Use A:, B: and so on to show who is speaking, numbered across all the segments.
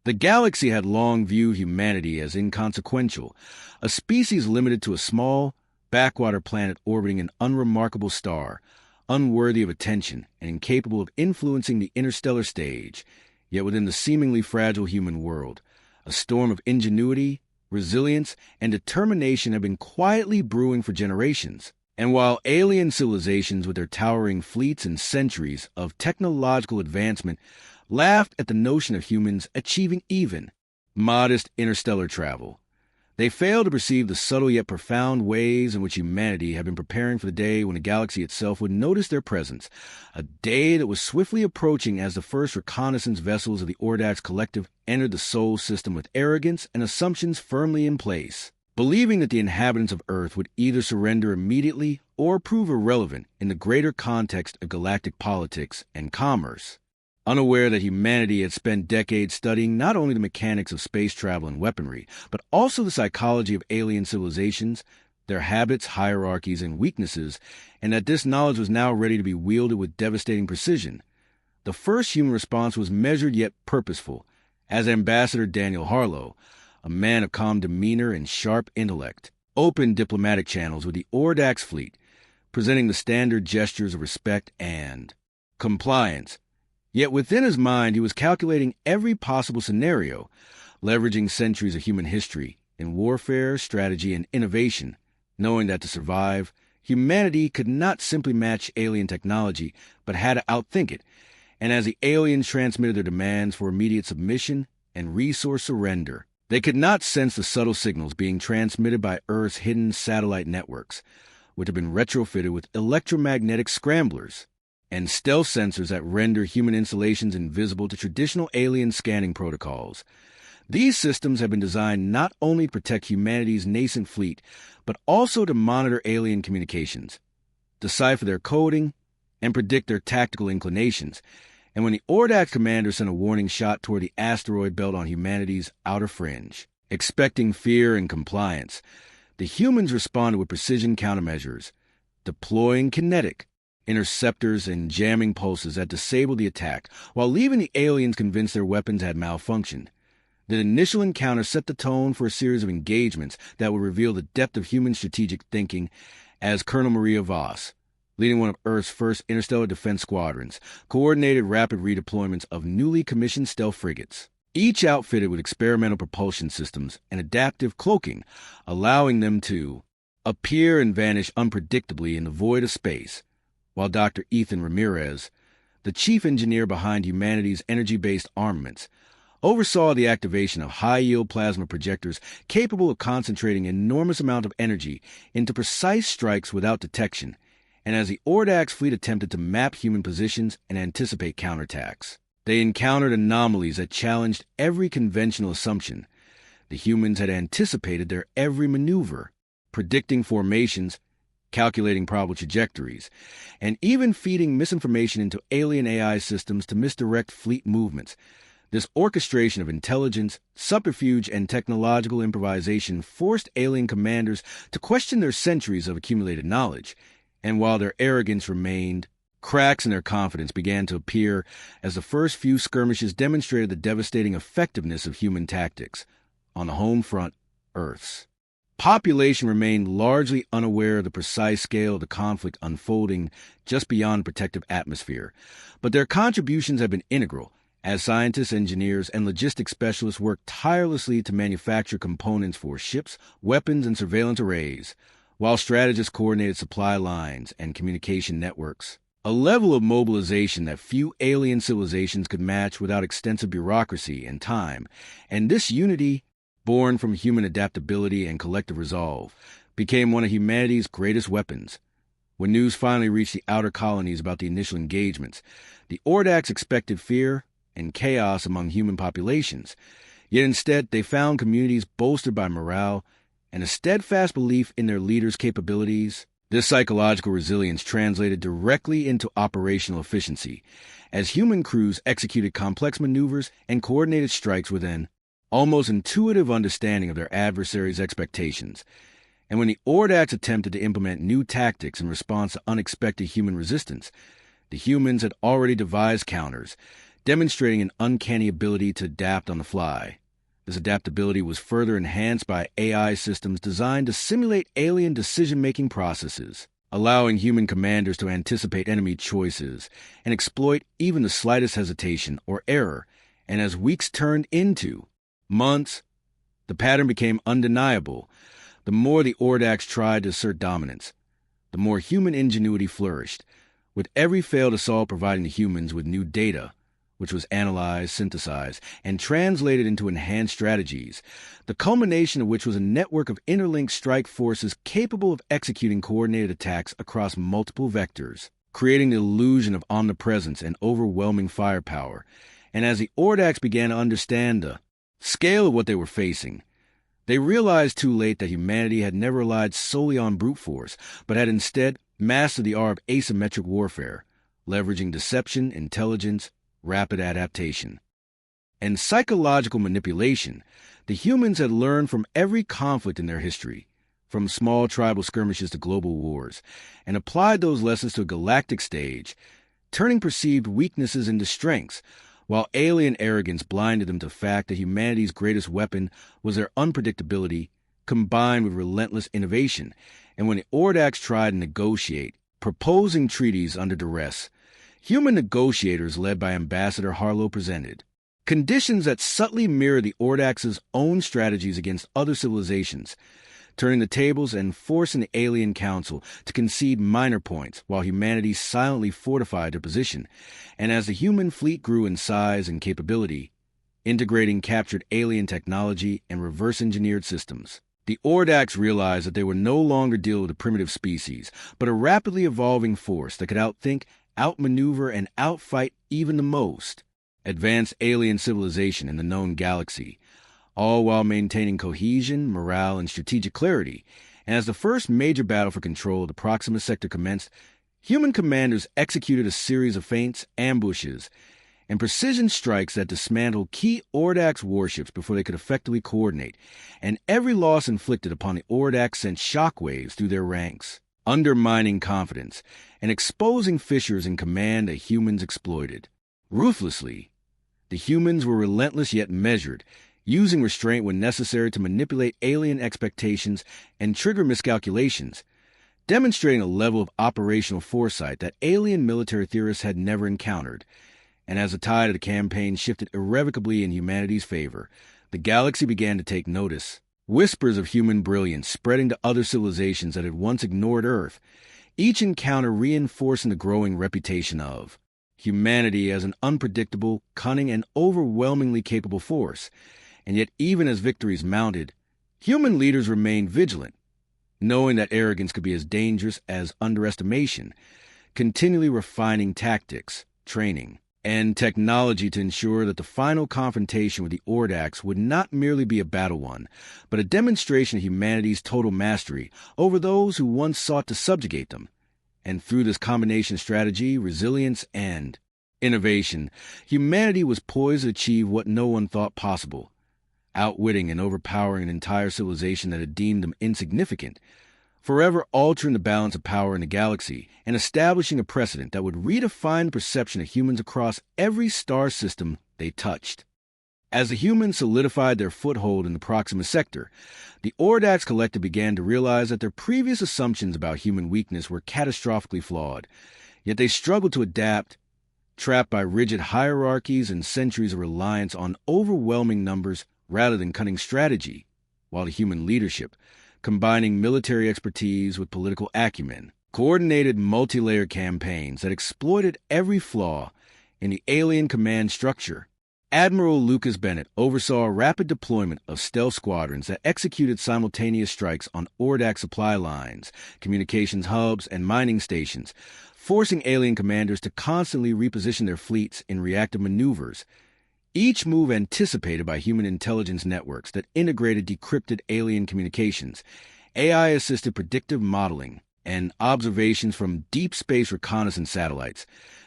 A: The galaxy had long viewed humanity as inconsequential, a species limited to a small, backwater planet orbiting an unremarkable star, unworthy of attention and incapable of influencing the interstellar stage. Yet within the seemingly fragile human world, a storm of ingenuity, resilience, and determination had been quietly brewing for generations. And while alien civilizations with their towering fleets and centuries of technological advancement laughed at the notion of humans achieving even modest interstellar travel, they failed to perceive the subtle yet profound ways in which humanity had been preparing for the day when the galaxy itself would notice their presence, a day that was swiftly approaching as the first reconnaissance vessels of the Ordax collective entered the Sol system with arrogance and assumptions firmly in place, believing that the inhabitants of Earth would either surrender immediately or prove irrelevant in the greater context of galactic politics and commerce. Unaware that humanity had spent decades studying not only the mechanics of space travel and weaponry, but also the psychology of alien civilizations, their habits, hierarchies, and weaknesses, and that this knowledge was now ready to be wielded with devastating precision. The first human response was measured yet purposeful, as Ambassador Daniel Harlow, a man of calm demeanor and sharp intellect, opened diplomatic channels with the Ordax fleet, presenting the standard gestures of respect and compliance. Yet within his mind he was calculating every possible scenario, leveraging centuries of human history in warfare, strategy, and innovation, knowing that to survive, humanity could not simply match alien technology, but had to outthink it. And as the aliens transmitted their demands for immediate submission and resource surrender, they could not sense the subtle signals being transmitted by Earth's hidden satellite networks, which had been retrofitted with electromagnetic scramblers and stealth sensors that render human installations invisible to traditional alien scanning protocols. These systems have been designed not only to protect humanity's nascent fleet, but also to monitor alien communications, decipher their coding, and predict their tactical inclinations. And when the Ordax commander sent a warning shot toward the asteroid belt on humanity's outer fringe, expecting fear and compliance, the humans responded with precision countermeasures, deploying kinetic interceptors and jamming pulses that disabled the attack, while leaving the aliens convinced their weapons had malfunctioned. The initial encounter set the tone for a series of engagements that would reveal the depth of human strategic thinking as Colonel Maria Voss, leading one of Earth's first interstellar defense squadrons, coordinated rapid redeployments of newly commissioned stealth frigates, each outfitted with experimental propulsion systems and adaptive cloaking, allowing them to appear and vanish unpredictably in the void of space, while Dr. Ethan Ramirez, the chief engineer behind humanity's energy-based armaments, oversaw the activation of high-yield plasma projectors capable of concentrating enormous amounts of energy into precise strikes without detection, and as the Ordax fleet attempted to map human positions and anticipate counterattacks, they encountered anomalies that challenged every conventional assumption. The humans had anticipated their every maneuver, predicting formations, calculating probable trajectories, and even feeding misinformation into alien AI systems to misdirect fleet movements. This orchestration of intelligence, subterfuge, and technological improvisation forced alien commanders to question their centuries of accumulated knowledge, and while their arrogance remained, cracks in their confidence began to appear as the first few skirmishes demonstrated the devastating effectiveness of human tactics. On the home front, Earth's population remained largely unaware of the precise scale of the conflict unfolding just beyond protective atmosphere, but their contributions have been integral as scientists, engineers, and logistics specialists worked tirelessly to manufacture components for ships, weapons, and surveillance arrays, while strategists coordinated supply lines and communication networks, a level of mobilization that few alien civilizations could match without extensive bureaucracy and time. And this unity, born from human adaptability and collective resolve, became one of humanity's greatest weapons. When news finally reached the outer colonies about the initial engagements, the Ordax expected fear and chaos among human populations, yet instead they found communities bolstered by morale and a steadfast belief in their leaders' capabilities. This psychological resilience translated directly into operational efficiency, as human crews executed complex maneuvers and coordinated strikes with an almost intuitive understanding of their adversaries' expectations. And when the Ordax attempted to implement new tactics in response to unexpected human resistance, the humans had already devised counters, demonstrating an uncanny ability to adapt on the fly. This adaptability was further enhanced by AI systems designed to simulate alien decision-making processes, allowing human commanders to anticipate enemy choices and exploit even the slightest hesitation or error. And as weeks turned into months, the pattern became undeniable. The more the Ordax tried to assert dominance, the more human ingenuity flourished, with every failed assault providing the humans with new data, which was analyzed, synthesized, and translated into enhanced strategies, the culmination of which was a network of interlinked strike forces capable of executing coordinated attacks across multiple vectors, creating the illusion of omnipresence and overwhelming firepower. And as the Ordax began to understand the scale of what they were facing, they realized too late that humanity had never relied solely on brute force, but had instead mastered the art of asymmetric warfare, leveraging deception, intelligence, rapid adaptation, and psychological manipulation. The humans had learned from every conflict in their history, from small tribal skirmishes to global wars, and applied those lessons to a galactic stage, turning perceived weaknesses into strengths, while alien arrogance blinded them to the fact that humanity's greatest weapon was their unpredictability combined with relentless innovation. And when the Ordax tried to negotiate, proposing treaties under duress, human negotiators led by Ambassador Harlow presented conditions that subtly mirror the Ordax's own strategies against other civilizations, turning the tables and forcing the alien council to concede minor points while humanity silently fortified their position. And as the human fleet grew in size and capability, integrating captured alien technology and reverse-engineered systems, the Ordax realized that they were no longer dealing with a primitive species, but a rapidly evolving force that could outthink, outmaneuver, and outfight even the most advanced alien civilization in the known galaxy, all while maintaining cohesion, morale, and strategic clarity. And as the first major battle for control of the Proxima Sector commenced, human commanders executed a series of feints, ambushes, and precision strikes that dismantled key Ordax warships before they could effectively coordinate, and every loss inflicted upon the Ordax sent shockwaves through their ranks, undermining confidence and exposing fissures in command that humans exploited. Ruthlessly, the humans were relentless yet measured, using restraint when necessary to manipulate alien expectations and trigger miscalculations, demonstrating a level of operational foresight that alien military theorists had never encountered. And as the tide of the campaign shifted irrevocably in humanity's favor, the galaxy began to take notice. Whispers of human brilliance spreading to other civilizations that had once ignored Earth, each encounter reinforcing the growing reputation of humanity as an unpredictable, cunning, and overwhelmingly capable force. And yet, even as victories mounted, human leaders remained vigilant, knowing that arrogance could be as dangerous as underestimation, continually refining tactics, training, and technology to ensure that the final confrontation with the Ordax would not merely be a battle won, but a demonstration of humanity's total mastery over those who once sought to subjugate them. And through this combination of strategy, resilience, and innovation, humanity was poised to achieve what no one thought possible, outwitting and overpowering an entire civilization that had deemed them insignificant, forever altering the balance of power in the galaxy and establishing a precedent that would redefine the perception of humans across every star system they touched. As the humans solidified their foothold in the Proxima Sector, the Ordax Collective began to realize that their previous assumptions about human weakness were catastrophically flawed, yet they struggled to adapt, trapped by rigid hierarchies and centuries of reliance on overwhelming numbers rather than cunning strategy, while the human leadership, combining military expertise with political acumen, coordinated multi-layered campaigns that exploited every flaw in the alien command structure. Admiral Lucas Bennett oversaw a rapid deployment of stealth squadrons that executed simultaneous strikes on Ordax supply lines, communications hubs, and mining stations, forcing alien commanders to constantly reposition their fleets in reactive maneuvers, each move anticipated by human intelligence networks that integrated decrypted alien communications, AI-assisted predictive modeling, and observations from deep space reconnaissance satellites.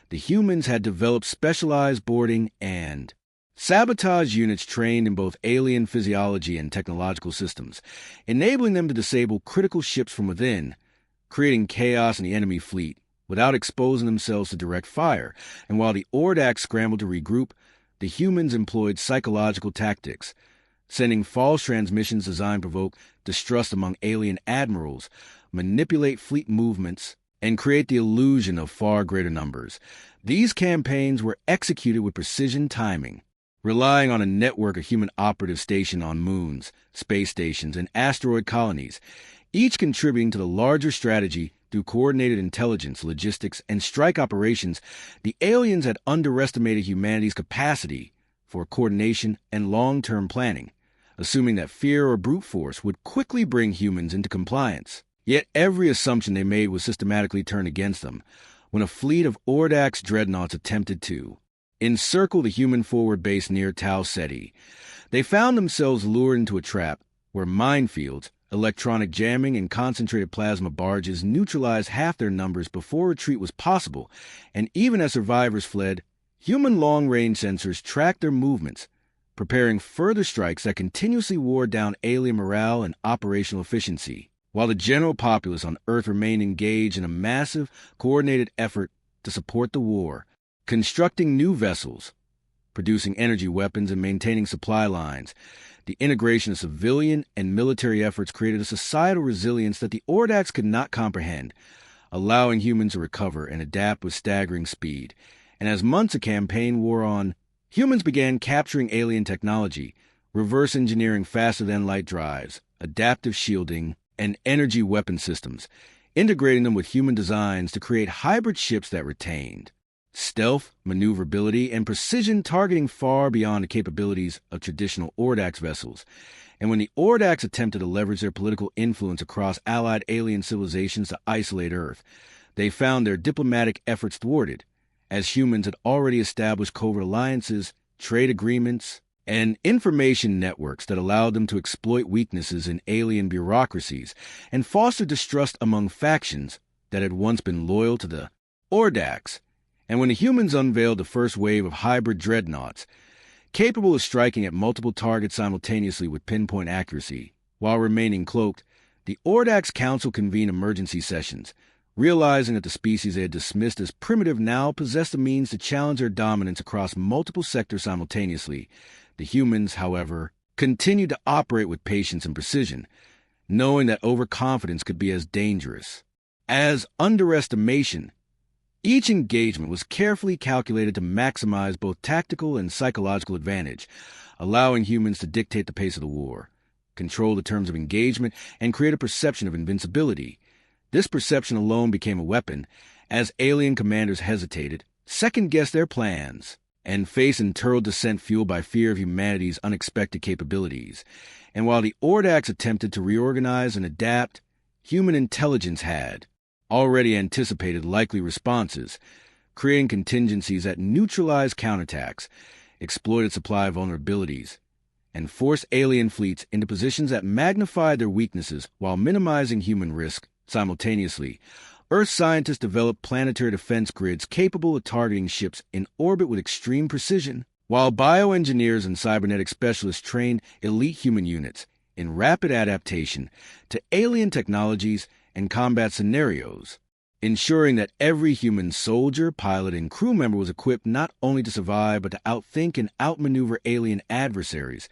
A: The humans had developed specialized boarding and sabotage units trained in both alien physiology and technological systems, enabling them to disable critical ships from within, creating chaos in the enemy fleet without exposing themselves to direct fire, and while the Ordax scrambled to regroup, the humans employed psychological tactics, sending false transmissions designed to provoke distrust among alien admirals, manipulate fleet movements, and create the illusion of far greater numbers. These campaigns were executed with precision timing, relying on a network of human operatives stationed on moons, space stations, and asteroid colonies, each contributing to the larger strategy through coordinated intelligence, logistics, and strike operations. The aliens had underestimated humanity's capacity for coordination and long-term planning, assuming that fear or brute force would quickly bring humans into compliance. Yet every assumption they made was systematically turned against them when a fleet of Ordax dreadnoughts attempted to encircle the human forward base near Tau Ceti. They found themselves lured into a trap where minefields, electronic jamming, and concentrated plasma barges neutralized half their numbers before retreat was possible, and even as survivors fled, human long-range sensors tracked their movements, preparing further strikes that continuously wore down alien morale and operational efficiency, while the general populace on Earth remained engaged in a massive, coordinated effort to support the war, constructing new vessels, producing energy weapons, and maintaining supply lines. The integration of civilian and military efforts created a societal resilience that the Ordax could not comprehend, allowing humans to recover and adapt with staggering speed. And as months of campaign wore on, humans began capturing alien technology, reverse engineering faster-than-light drives, adaptive shielding, and energy weapon systems, integrating them with human designs to create hybrid ships that retained stealth, maneuverability, and precision, targeting far beyond the capabilities of traditional Ordax vessels. And when the Ordax attempted to leverage their political influence across allied alien civilizations to isolate Earth, they found their diplomatic efforts thwarted, as humans had already established covert alliances, trade agreements, and information networks that allowed them to exploit weaknesses in alien bureaucracies and foster distrust among factions that had once been loyal to the Ordax. And when the humans unveiled the first wave of hybrid dreadnoughts, capable of striking at multiple targets simultaneously with pinpoint accuracy, while remaining cloaked, the Ordax Council convened emergency sessions, realizing that the species they had dismissed as primitive now possessed the means to challenge their dominance across multiple sectors simultaneously. The humans, however, continued to operate with patience and precision, knowing that overconfidence could be as dangerous as underestimation. Each engagement was carefully calculated to maximize both tactical and psychological advantage, allowing humans to dictate the pace of the war, control the terms of engagement, and create a perception of invincibility. This perception alone became a weapon, as alien commanders hesitated, second-guessed their plans, and faced internal dissent fueled by fear of humanity's unexpected capabilities. And while the Ordax attempted to reorganize and adapt, human intelligence had already anticipated likely responses, creating contingencies that neutralized counterattacks, exploited supply vulnerabilities, and forced alien fleets into positions that magnified their weaknesses while minimizing human risk simultaneously. Earth scientists developed planetary defense grids capable of targeting ships in orbit with extreme precision, while bioengineers and cybernetic specialists trained elite human units in rapid adaptation to alien technologies and combat scenarios, ensuring that every human soldier, pilot, and crew member was equipped not only to survive but to outthink and outmaneuver alien adversaries.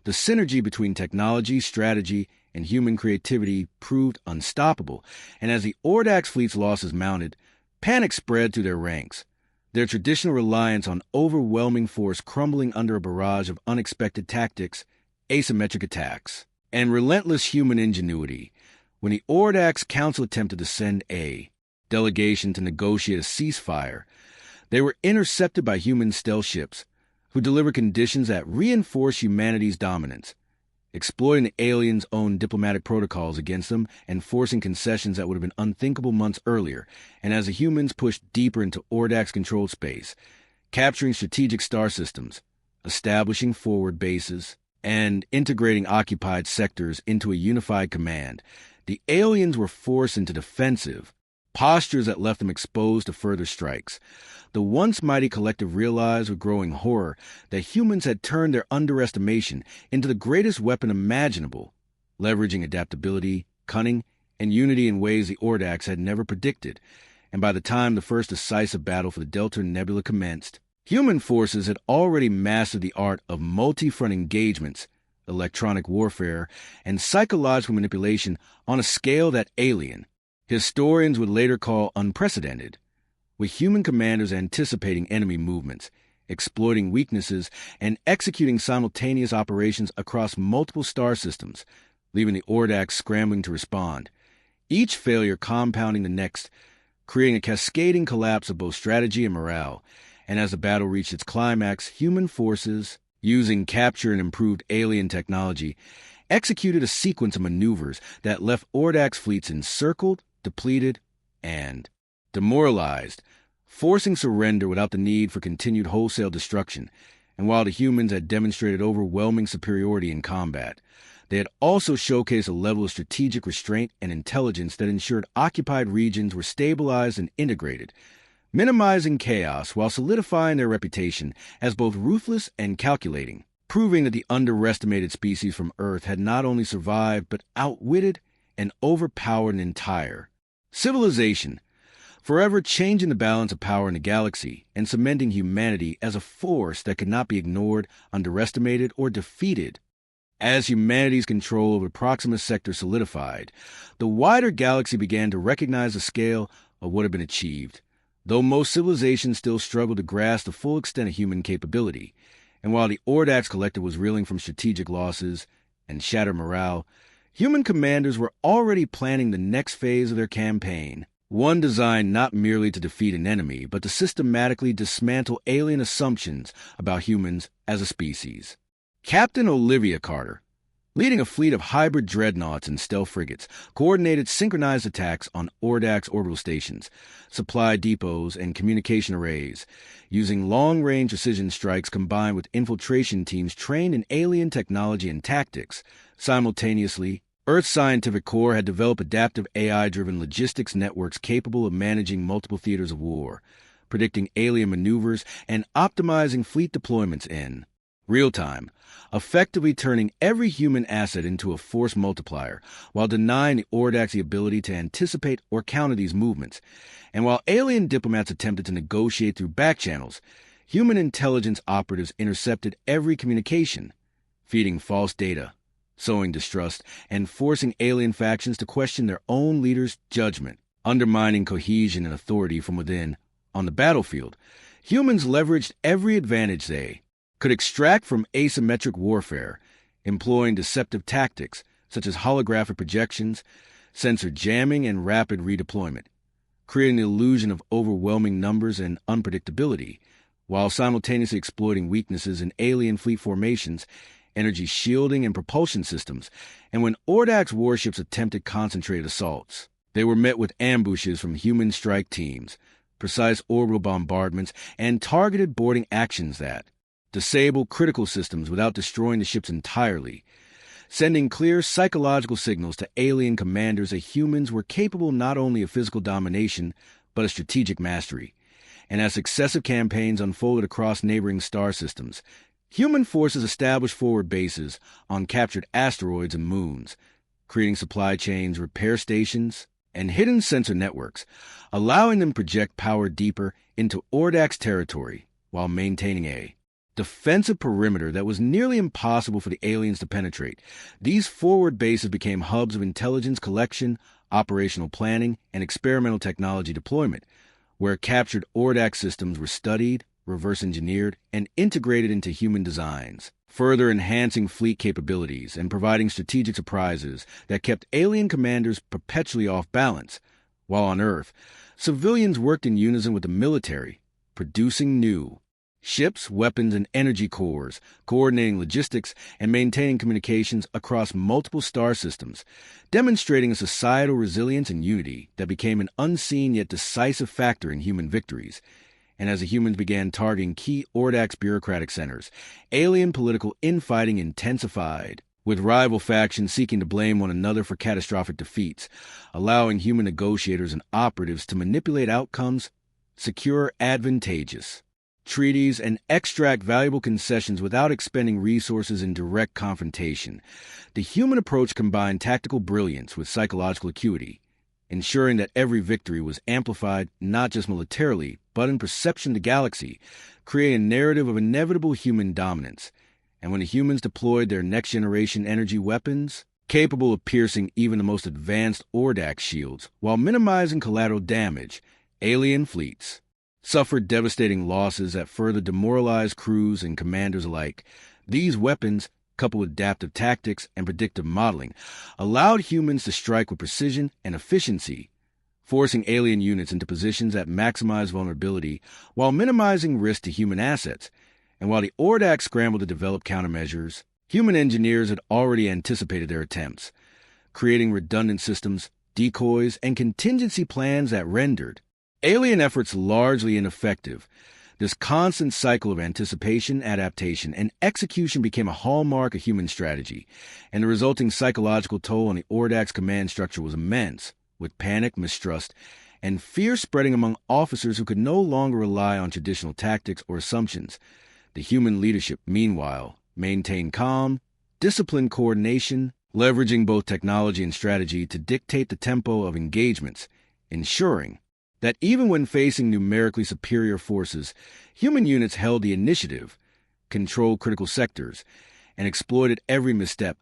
A: The synergy between technology, strategy, and human creativity proved unstoppable, and as the Ordax fleet's losses mounted, panic spread through their ranks, their traditional reliance on overwhelming force crumbling under a barrage of unexpected tactics, asymmetric attacks, and relentless human ingenuity. When the Ordax Council attempted to send a delegation to negotiate a ceasefire, they were intercepted by human stealth ships who delivered conditions that reinforced humanity's dominance, exploiting the aliens' own diplomatic protocols against them and forcing concessions that would have been unthinkable months earlier. And as the humans pushed deeper into Ordax-controlled space, capturing strategic star systems, establishing forward bases, and integrating occupied sectors into a unified command, the aliens were forced into defensive postures that left them exposed to further strikes. The once mighty collective realized with growing horror that humans had turned their underestimation into the greatest weapon imaginable, leveraging adaptability, cunning, and unity in ways the Ordax had never predicted. and by the time the first decisive battle for the Delta Nebula commenced, human forces had already mastered the art of multi-front engagements, electronic warfare, and psychological manipulation on a scale that alien, historians would later call unprecedented, with human commanders anticipating enemy movements, exploiting weaknesses, and executing simultaneous operations across multiple star systems, leaving the Ordax scrambling to respond, each failure compounding the next, creating a cascading collapse of both strategy and morale. And as the battle reached its climax, human forces, using captured and improved alien technology, executed a sequence of maneuvers that left Ordax fleets encircled, depleted, and demoralized, forcing surrender without the need for continued wholesale destruction. And while the humans had demonstrated overwhelming superiority in combat, they had also showcased a level of strategic restraint and intelligence that ensured occupied regions were stabilized and integrated, minimizing chaos while solidifying their reputation as both ruthless and calculating, proving that the underestimated species from Earth had not only survived but outwitted and overpowered an entire civilization, forever changing the balance of power in the galaxy and cementing humanity as a force that could not be ignored, underestimated, or defeated. As humanity's control over the Proxima sector solidified, the wider galaxy began to recognize the scale of what had been achieved, though most civilizations still struggled to grasp the full extent of human capability. And while the Ordax collective was reeling from strategic losses and shattered morale, human commanders were already planning the next phase of their campaign, one designed not merely to defeat an enemy, but to systematically dismantle alien assumptions about humans as a species. Captain Olivia Carter, leading a fleet of hybrid dreadnoughts and stealth frigates, coordinated synchronized attacks on Ordax orbital stations, supply depots, and communication arrays, using long-range precision strikes combined with infiltration teams trained in alien technology and tactics. Simultaneously, Earth's scientific core had developed adaptive AI-driven logistics networks capable of managing multiple theaters of war, predicting alien maneuvers, and optimizing fleet deployments in real time, effectively turning every human asset into a force multiplier, while denying the Ordax the ability to anticipate or counter these movements. And while alien diplomats attempted to negotiate through back channels, human intelligence operatives intercepted every communication, feeding false data, sowing distrust, and forcing alien factions to question their own leaders' judgment, undermining cohesion and authority from within. On the battlefield, humans leveraged every advantage they could extract from asymmetric warfare, employing deceptive tactics such as holographic projections, sensor jamming, and rapid redeployment, creating the illusion of overwhelming numbers and unpredictability, while simultaneously exploiting weaknesses in alien fleet formations, energy shielding, and propulsion systems. And when Ordax warships attempted concentrated assaults, they were met with ambushes from human strike teams, precise orbital bombardments, and targeted boarding actions that disable critical systems without destroying the ships entirely, sending clear psychological signals to alien commanders that humans were capable not only of physical domination, but of strategic mastery. And as successive campaigns unfolded across neighboring star systems, human forces established forward bases on captured asteroids and moons, creating supply chains, repair stations, and hidden sensor networks, allowing them to project power deeper into Ordax territory while maintaining a defensive perimeter that was nearly impossible for the aliens to penetrate. These forward bases became hubs of intelligence collection, operational planning, and experimental technology deployment, where captured Ordax systems were studied, reverse engineered, and integrated into human designs, further enhancing fleet capabilities and providing strategic surprises that kept alien commanders perpetually off balance. While on Earth, civilians worked in unison with the military, producing new ships, weapons, and energy cores, coordinating logistics and maintaining communications across multiple star systems, demonstrating a societal resilience and unity that became an unseen yet decisive factor in human victories. And as the humans began targeting key Ordax bureaucratic centers, alien political infighting intensified, with rival factions seeking to blame one another for catastrophic defeats, allowing human negotiators and operatives to manipulate outcomes, secure advantageous treaties, and extract valuable concessions without expending resources in direct confrontation. The human approach combined tactical brilliance with psychological acuity, ensuring that every victory was amplified not just militarily, but in perception of the galaxy, creating a narrative of inevitable human dominance. And when the humans deployed their next-generation energy weapons, capable of piercing even the most advanced Ordax shields while minimizing collateral damage, alien fleets suffered devastating losses that further demoralized crews and commanders alike. These weapons, coupled with adaptive tactics and predictive modeling, allowed humans to strike with precision and efficiency, forcing alien units into positions that maximize vulnerability while minimizing risk to human assets. And while the Ordax scrambled to develop countermeasures, human engineers had already anticipated their attempts, creating redundant systems, decoys, and contingency plans that rendered alien efforts largely ineffective. This constant cycle of anticipation, adaptation, and execution became a hallmark of human strategy, and the resulting psychological toll on the Ordax command structure was immense, with panic, mistrust, and fear spreading among officers who could no longer rely on traditional tactics or assumptions. The human leadership, meanwhile, maintained calm, disciplined coordination, leveraging both technology and strategy to dictate the tempo of engagements, ensuring that even when facing numerically superior forces, human units held the initiative, controlled critical sectors, and exploited every misstep.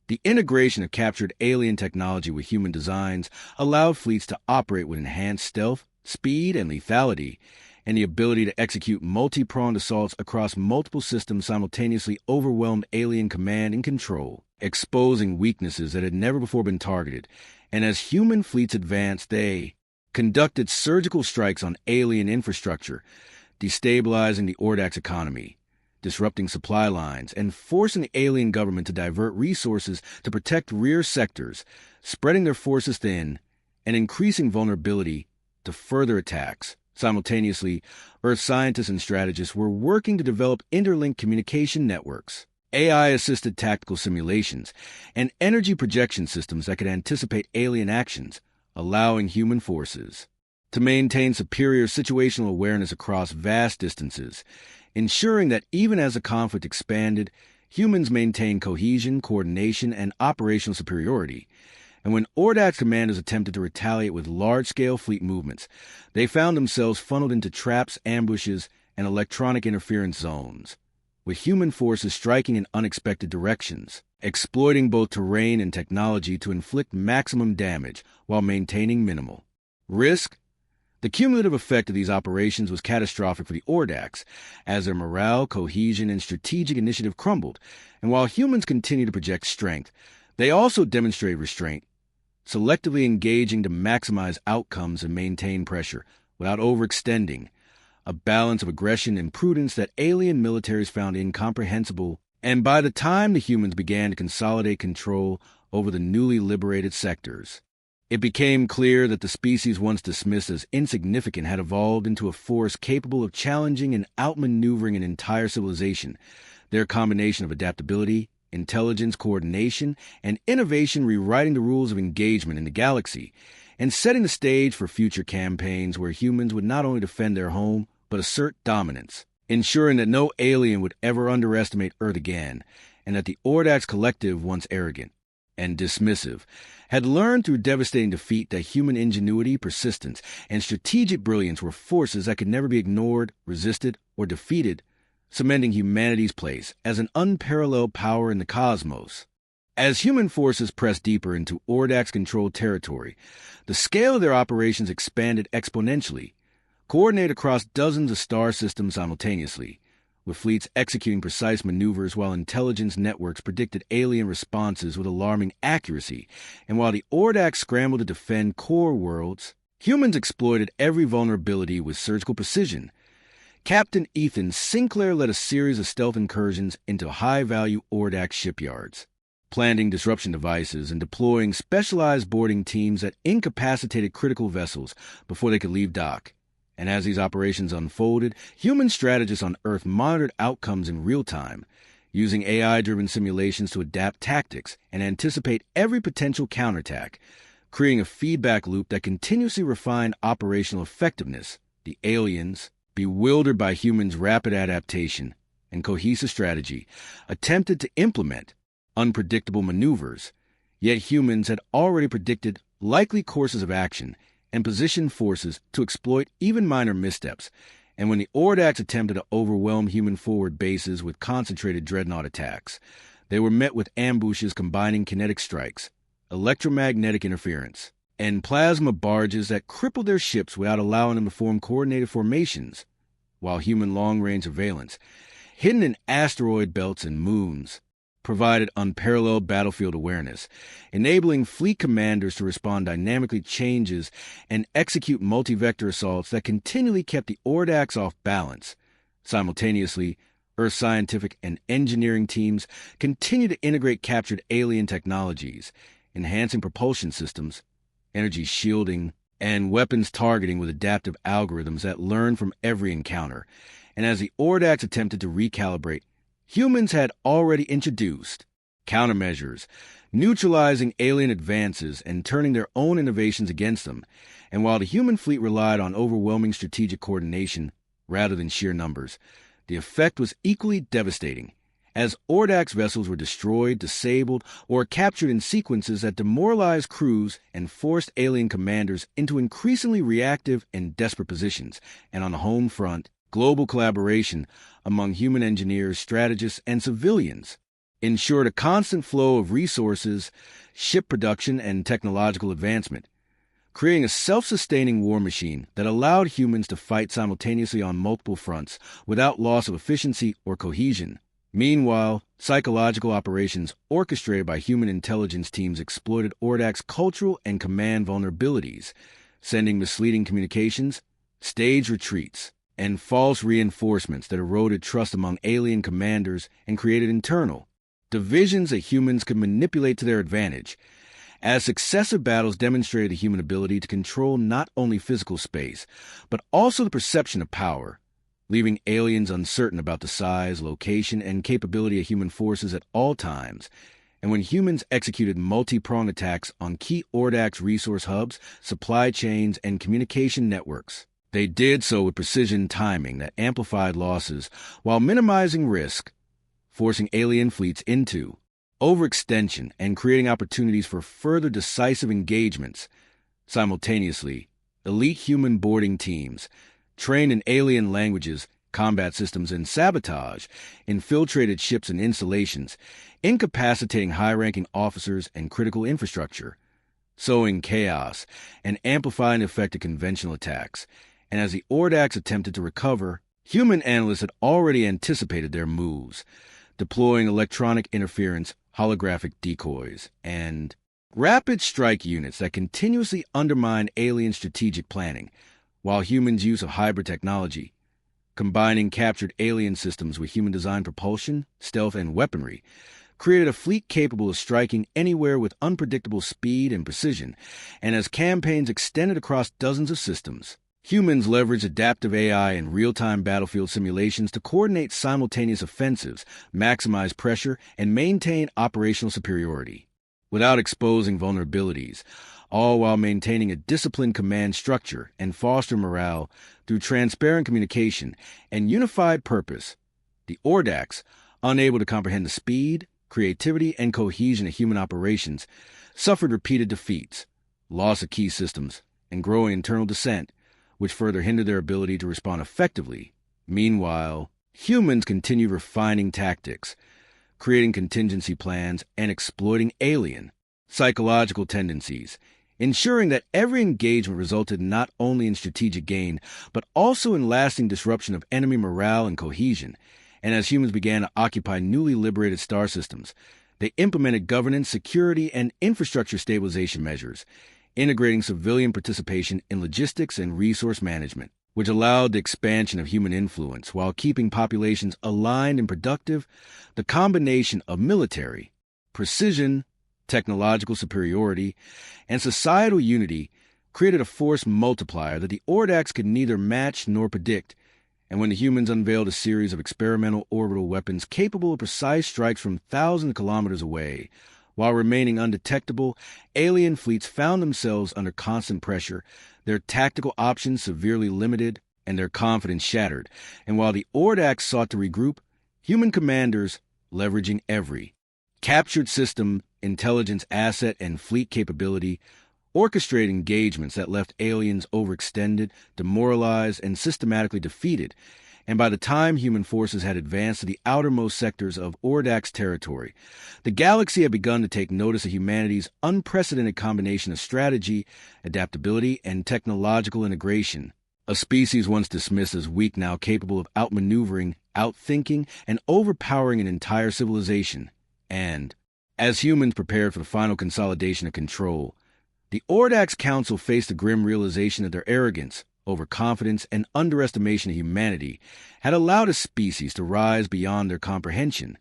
A: The integration of captured alien technology with human designs allowed fleets to operate with enhanced stealth, speed, and lethality, and the ability to execute multi-pronged assaults across multiple systems simultaneously overwhelmed alien command and control, exposing weaknesses that had never before been targeted. And as human fleets advanced, they conducted surgical strikes on alien infrastructure, destabilizing the Ordax economy, disrupting supply lines, and forcing the alien government to divert resources to protect rear sectors, spreading their forces thin, and increasing vulnerability to further attacks. Simultaneously, Earth scientists and strategists were working to develop interlinked communication networks, AI-assisted tactical simulations, and energy projection systems that could anticipate alien actions, allowing human forces to maintain superior situational awareness across vast distances, ensuring that even as the conflict expanded, humans maintained cohesion, coordination, and operational superiority. And when Ordax commanders attempted to retaliate with large-scale fleet movements, they found themselves funneled into traps, ambushes, and electronic interference zones, with human forces striking in unexpected directions, exploiting both terrain and technology to inflict maximum damage while maintaining minimal risk. The cumulative effect of these operations was catastrophic for the Ordax, as their morale, cohesion, and strategic initiative crumbled. And while humans continued to project strength, they also demonstrated restraint, selectively engaging to maximize outcomes and maintain pressure without overextending, a balance of aggression and prudence that alien militaries found incomprehensible. And by the time the humans began to consolidate control over the newly liberated sectors, it became clear that the species once dismissed as insignificant had evolved into a force capable of challenging and outmaneuvering an entire civilization. Their combination of adaptability, intelligence, coordination, and innovation rewriting the rules of engagement in the galaxy, and setting the stage for future campaigns where humans would not only defend their home, but assert dominance, ensuring that no alien would ever underestimate Earth again, and that the Ordax collective, once arrogant and dismissive, had learned through devastating defeat that human ingenuity, persistence, and strategic brilliance were forces that could never be ignored, resisted, or defeated, cementing humanity's place as an unparalleled power in the cosmos. As human forces pressed deeper into Ordax-controlled territory, the scale of their operations expanded exponentially, coordinated across dozens of star systems simultaneously, with fleets executing precise maneuvers while intelligence networks predicted alien responses with alarming accuracy. And while the Ordax scrambled to defend core worlds, humans exploited every vulnerability with surgical precision. Captain Ethan Sinclair led a series of stealth incursions into high-value Ordax shipyards, planting disruption devices and deploying specialized boarding teams that incapacitated critical vessels before they could leave dock. And as these operations unfolded, human strategists on Earth monitored outcomes in real time, using AI-driven simulations to adapt tactics and anticipate every potential counterattack, creating a feedback loop that continuously refined operational effectiveness. The aliens, bewildered by humans' rapid adaptation and cohesive strategy, attempted to implement unpredictable maneuvers, yet humans had already predicted likely courses of action, and positioned forces to exploit even minor missteps. And when the Ordax attempted to overwhelm human forward bases with concentrated dreadnought attacks, they were met with ambushes combining kinetic strikes, electromagnetic interference, and plasma barges that crippled their ships without allowing them to form coordinated formations, while human long-range surveillance, hidden in asteroid belts and moons, provided unparalleled battlefield awareness, enabling fleet commanders to respond dynamically to changes and execute multi-vector assaults that continually kept the Ordax off balance. Simultaneously, Earth scientific and engineering teams continue to integrate captured alien technologies, enhancing propulsion systems, energy shielding, and weapons targeting with adaptive algorithms that learn from every encounter. And as the Ordax attempted to recalibrate, humans had already introduced countermeasures, neutralizing alien advances and turning their own innovations against them. And while the human fleet relied on overwhelming strategic coordination rather than sheer numbers, the effect was equally devastating, as Ordax vessels were destroyed, disabled, or captured in sequences that demoralized crews and forced alien commanders into increasingly reactive and desperate positions. And on the home front, global collaboration among human engineers, strategists, and civilians ensured a constant flow of resources, ship production, and technological advancement, creating a self-sustaining war machine that allowed humans to fight simultaneously on multiple fronts without loss of efficiency or cohesion. Meanwhile, psychological operations orchestrated by human intelligence teams exploited Ordax cultural and command vulnerabilities, sending misleading communications, staged retreats, and false reinforcements that eroded trust among alien commanders and created internal divisions that humans could manipulate to their advantage, as successive battles demonstrated the human ability to control not only physical space, but also the perception of power, leaving aliens uncertain about the size, location, and capability of human forces at all times. And when humans executed multi-pronged attacks on key Ordax resource hubs, supply chains, and communication networks, they did so with precision timing that amplified losses while minimizing risk, forcing alien fleets into overextension and creating opportunities for further decisive engagements. Simultaneously, elite human boarding teams, trained in alien languages, combat systems, and sabotage, infiltrated ships and installations, incapacitating high-ranking officers and critical infrastructure, sowing chaos and amplifying the effect of conventional attacks. And as the Ordax attempted to recover, human analysts had already anticipated their moves, deploying electronic interference, holographic decoys, and rapid strike units that continuously undermine alien strategic planning, while humans' use of hybrid technology, combining captured alien systems with human-designed propulsion, stealth, and weaponry, created a fleet capable of striking anywhere with unpredictable speed and precision. And as campaigns extended across dozens of systems, humans leveraged adaptive AI and real-time battlefield simulations to coordinate simultaneous offensives, maximize pressure, and maintain operational superiority, without exposing vulnerabilities, all while maintaining a disciplined command structure and foster morale through transparent communication and unified purpose. The Ordax, unable to comprehend the speed, creativity, and cohesion of human operations, suffered repeated defeats, loss of key systems, and growing internal dissent, which further hindered their ability to respond effectively. Meanwhile, humans continued refining tactics, creating contingency plans, and exploiting alien psychological tendencies, ensuring that every engagement resulted not only in strategic gain, but also in lasting disruption of enemy morale and cohesion. And as humans began to occupy newly liberated star systems, they implemented governance, security, and infrastructure stabilization measures, integrating civilian participation in logistics and resource management, which allowed the expansion of human influence while keeping populations aligned and productive. The combination of military precision, technological superiority, and societal unity created a force multiplier that the Ordax could neither match nor predict. And when the humans unveiled a series of experimental orbital weapons capable of precise strikes from thousands of kilometers away, while remaining undetectable, alien fleets found themselves under constant pressure, their tactical options severely limited, and their confidence shattered. And while the Ordax sought to regroup, human commanders, leveraging every captured system, intelligence asset, and fleet capability, orchestrated engagements that left aliens overextended, demoralized, and systematically defeated, and by the time human forces had advanced to the outermost sectors of Ordax territory, the galaxy had begun to take notice of humanity's unprecedented combination of strategy, adaptability, and technological integration. A species once dismissed as weak now capable of outmaneuvering, outthinking, and overpowering an entire civilization. And, as humans prepared for the final consolidation of control, the Ordax Council faced the grim realization that their arrogance, overconfidence, and underestimation of humanity had allowed a species to rise beyond their comprehension,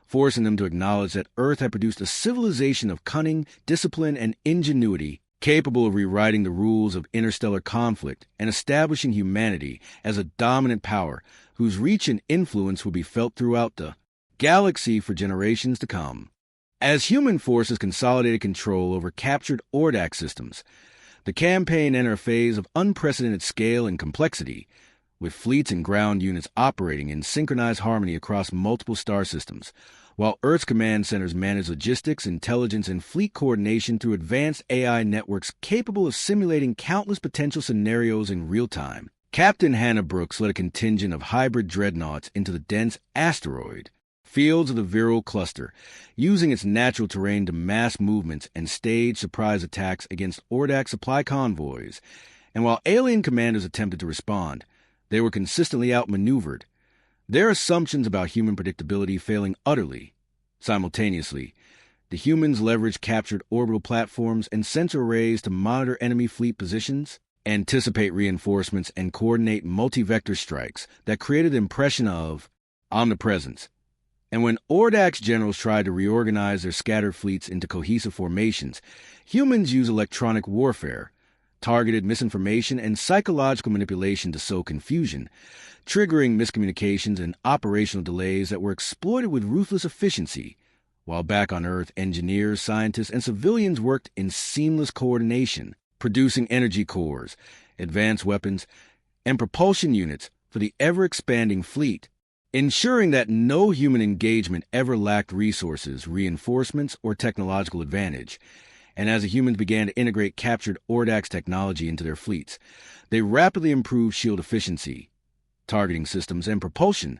A: forcing them to acknowledge that Earth had produced a civilization of cunning, discipline, and ingenuity capable of rewriting the rules of interstellar conflict and establishing humanity as a dominant power whose reach and influence would be felt throughout the galaxy for generations to come. As human forces consolidated control over captured Ordax systems, the campaign entered a phase of unprecedented scale and complexity, with fleets and ground units operating in synchronized harmony across multiple star systems, while Earth's command centers manage logistics, intelligence, and fleet coordination through advanced AI networks capable of simulating countless potential scenarios in real time. Captain Hannah Brooks led a contingent of hybrid dreadnoughts into the dense asteroid fields of the Viral Cluster, using its natural terrain to mass movements and stage surprise attacks against Ordax supply convoys. And while alien commanders attempted to respond, they were consistently outmaneuvered, their assumptions about human predictability failing utterly. Simultaneously, the humans leveraged captured orbital platforms and sensor arrays to monitor enemy fleet positions, anticipate reinforcements, and coordinate multi-vector strikes that created the impression of omnipresence. And when Ordax generals tried to reorganize their scattered fleets into cohesive formations, humans used electronic warfare, targeted misinformation, and psychological manipulation to sow confusion, triggering miscommunications and operational delays that were exploited with ruthless efficiency. While back on Earth, engineers, scientists, and civilians worked in seamless coordination, producing energy cores, advanced weapons, and propulsion units for the ever-expanding fleet, ensuring that no human engagement ever lacked resources, reinforcements, or technological advantage. And as the humans began to integrate captured Ordax technology into their fleets, they rapidly improved shield efficiency, targeting systems, and propulsion,